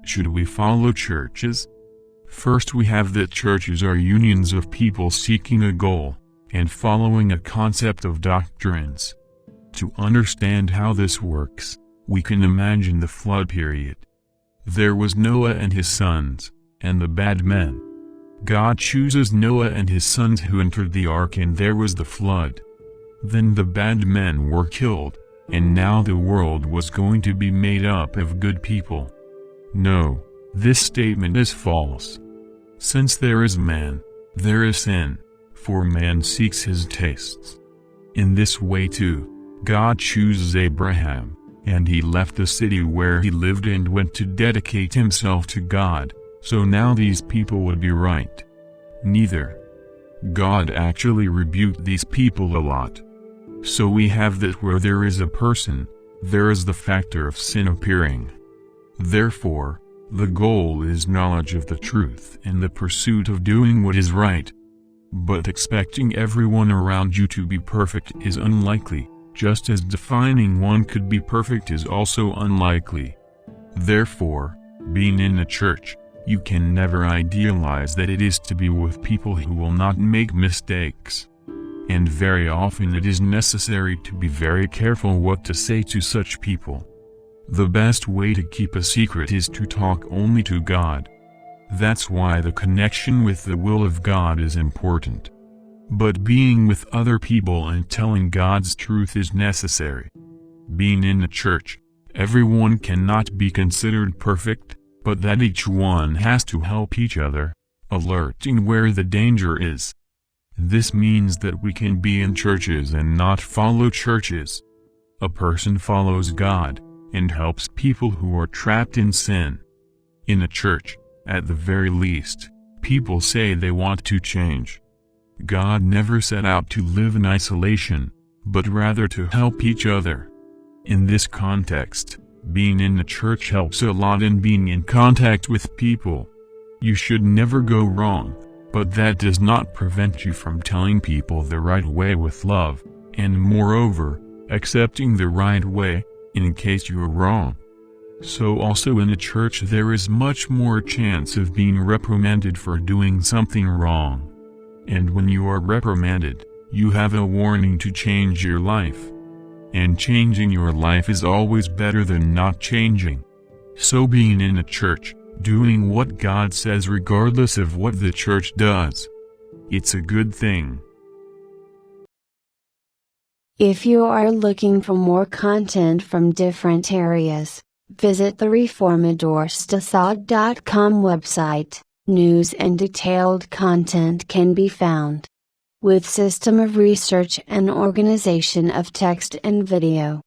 Should we follow churches? First, we have that churches are unions of people seeking a goal, and following a concept of doctrines. To understand how this works, we can imagine the flood period. There was Noah and his sons, and the bad men. God chooses Noah and his sons who entered the ark, and there was the flood. Then the bad men were killed, and now the world was going to be made up of good people. No, this statement is false. Since there is man, there is sin, for man seeks his tastes. In this way too, God chooses Abraham, and he left the city where he lived and went to dedicate himself to God, so now these people would be right. Neither. God actually rebuked these people a lot. So we have that where there is a person, there is the factor of sin appearing. Therefore, the goal is knowledge of the truth and the pursuit of doing what is right. But expecting everyone around you to be perfect is unlikely, just as defining one could be perfect is also unlikely. Therefore, being in a church, you can never idealize that it is to be with people who will not make mistakes. And very often it is necessary to be very careful what to say to such people. The best way to keep a secret is to talk only to God. That's why the connection with the will of God is important. But being with other people and telling God's truth is necessary. Being in a church, everyone cannot be considered perfect, but that each one has to help each other, alerting where the danger is. This means that we can be in churches and not follow churches. A person follows God, and helps people who are trapped in sin. In a church, at the very least, people say they want to change. God never set out to live in isolation, but rather to help each other. In this context, being in the church helps a lot in being in contact with people. You should never go wrong, but that does not prevent you from telling people the right way with love, and moreover, accepting the right way, in case you are wrong. So also in a church there is much more chance of being reprimanded for doing something wrong. And when you are reprimanded, you have a warning to change your life. And changing your life is always better than not changing. So being in a church, doing what God says regardless of what the church does, it's a good thing. If you are looking for more content from different areas, visit the reformadorstosod.com website. News and detailed content can be found. With system of research and organization of text and video.